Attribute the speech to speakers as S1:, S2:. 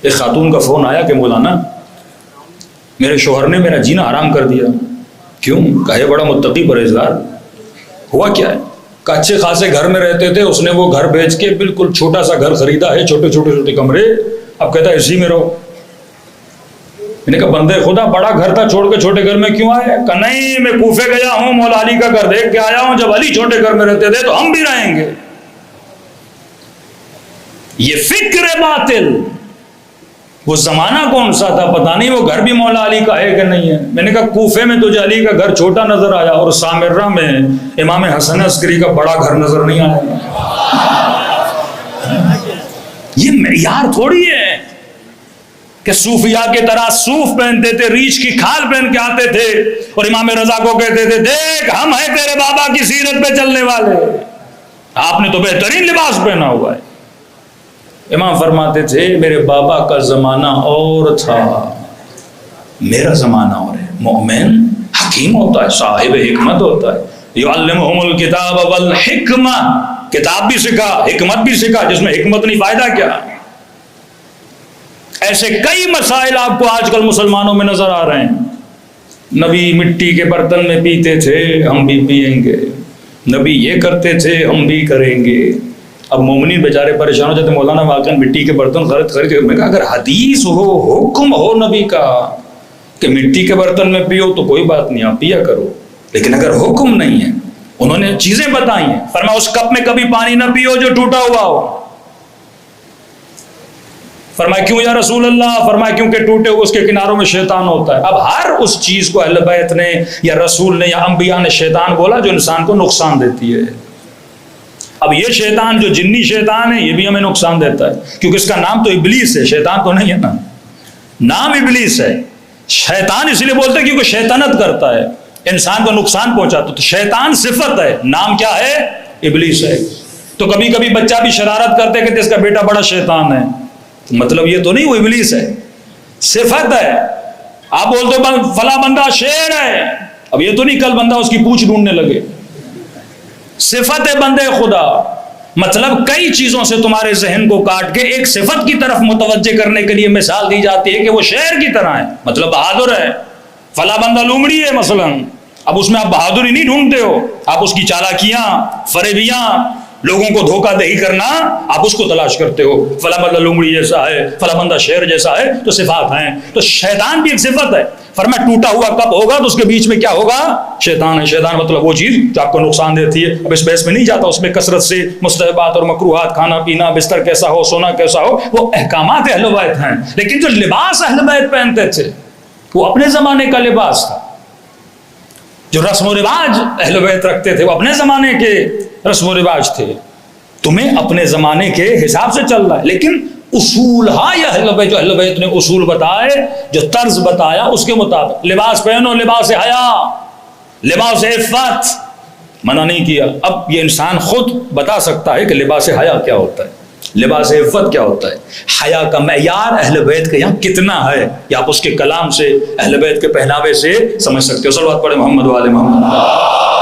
S1: ایک خاتون کا فون آیا کہ مولانا میرے شوہر نے میرا جینا حرام کر دیا. کیوں؟ کہے بڑا متقی پرہیزگار. ہوا کیا ہے؟ کہ اچھے خاصے گھر میں رہتے تھے، اس نے وہ گھر بیچ کے بالکل چھوٹا سا گھر خریدا ہے، چھوٹے چھوٹے کمرے، اب کہتا ہے اسی میں رہو. میں نے کہا بندے خدا بڑا گھر تھا چھوڑ کے چھوٹے گھر میں کیوں آئے؟ کہ نہیں میں کوفے گیا ہوں، مولا علی کا گھر دیکھ کے آیا ہوں، جب علی چھوٹے گھر میں رہتے تھے تو ہم بھی رہیں گے. یہ فکر باطل. وہ زمانہ کون سا تھا پتہ نہیں، وہ گھر بھی مولا علی کا ہے کہ نہیں ہے. میں نے کہا کوفے میں تجھے علی کا گھر چھوٹا نظر آیا اور سامرہ میں امام حسن عسکری کا بڑا گھر نظر نہیں آیا. یہ معیار تھوڑی ہے کہ صوفیاء کی طرح صوف پہنتے تھے، ریچھ کی کھال پہن کے آتے تھے اور امام رضا کو کہتے تھے دیکھ ہم ہیں تیرے بابا کی سیرت پہ چلنے والے. آپ نے تو بہترین لباس پہنا ہوا ہے. امام فرماتے تھے میرے بابا کا زمانہ اور تھا، میرا زمانہ اور ہے. مومن حکیم ہوتا ہے، صاحب حکمت ہوتا ہے. یعلمہم الکتاب والحکمہ، کتاب بھی سکھا حکمت بھی سکھا. جس میں حکمت نہیں فائدہ کیا؟ ایسے کئی مسائل آپ کو آج کل مسلمانوں میں نظر آ رہے ہیں. نبی مٹی کے برتن میں پیتے تھے، ہم بھی پیئیں گے. نبی یہ کرتے تھے، ہم بھی کریں گے. اب مومنین بیچارے پریشان ہو جاتے مولانا واقعا مٹی کے برتن خرید. میں کہا اگر حدیث ہو، حکم ہو نبی کا کہ مٹی کے برتن میں پیو تو کوئی بات نہیں، آپ پیا کرو. لیکن اگر حکم نہیں ہے، انہوں نے چیزیں بتائی ہیں. فرمایا اس کپ میں کبھی پانی نہ پیو جو ٹوٹا ہوا ہو. فرمایا کیوں یا رسول اللہ؟ فرمایا کیونکہ ٹوٹے ہوئے اس کے کناروں میں شیطان ہوتا ہے. اب ہر اس چیز کو اہل بیت نے یا رسول نے یا انبیاء نے شیطان بولا جو انسان کو نقصان دیتی ہے. اب یہ شیطان جو جنی شیطان ہے یہ بھی ہمیں نقصان دیتا ہے، کیونکہ اس کا نام تو ابلیس ہے، شیطان تو نہیں ہے نا. نام ابلیس ہے. شیطان اس لیے بولتے ہیں کیونکہ شیطنت کرتا ہے، انسان کو نقصان پہنچاتا. تو شیطان صفت ہے، نام کیا ہے؟ ابلیس ہے. تو کبھی کبھی بچہ بھی شرارت کرتے کہ اس کا بیٹا بڑا شیطان ہے. مطلب یہ تو نہیں وہ ابلیس ہے، صفت ہے. آپ بولتے ہو فلاں بندہ شیر ہے، اب یہ تو نہیں کل بندہ اس کی پوچھ ڈھونڈنے لگے. صفت ہے بندے خدا. مطلب کئی چیزوں سے تمہارے ذہن کو کاٹ کے ایک صفت کی طرف متوجہ کرنے کے لیے مثال دی جاتی ہے کہ وہ شیر کی طرح ہے، مطلب بہادر ہے. فلاں بندہ لومڑی ہے مثلا. اب اس میں آپ بہادری نہیں ڈھونڈتے ہو، آپ اس کی چالاکیاں، فریبیاں، لوگوں کو دھوکہ دہی کرنا آپ اس کو تلاش کرتے ہو. فلاں بندہ لومڑی جیسا ہے، فلاں بندہ شیر جیسا ہے، تو صفات ہیں. تو شیطان بھی ایک صفت ہے. فرمایا ٹوٹا ہوا کپ ہوگا تو اس کے بیچ میں کیا ہوگا؟ شیطان ہے. شیطان مطلب وہ چیز جو آپ کو نقصان دیتی ہے. اب اس بحث میں نہیں جاتا، اس میں کثرت سے مستحبات اور مکروہات، کھانا پینا، بستر کیسا ہو، سونا کیسا ہو، وہ احکامات اہل بیت ہیں. لیکن جو لباس اہل بیت پہنتے تھے وہ اپنے زمانے کا لباس تھا. جو رسم و رواج اہل بیت رکھتے تھے وہ اپنے زمانے کے رسم و رواج تھے. تمہیں اپنے زمانے کے حساب سے چل رہا ہے، لیکن اصول یہ اہل بیت جو اہل بیت نے اصول بتائے، جو طرز بتایا، اس کے مطابق لباس پہنو. لباس حیا، لباس عفت منع نہیں کیا. اب یہ انسان خود بتا سکتا ہے کہ لباس حیا کیا ہوتا ہے، لباس عفت کیا ہوتا ہے. حیا کا معیار اہل بیت کے یہاں کتنا ہے یا آپ اس کے کلام سے، اہل بیت کے پہناوے سے سمجھ سکتے ہو. صلوات پڑھے محمد والے محمد.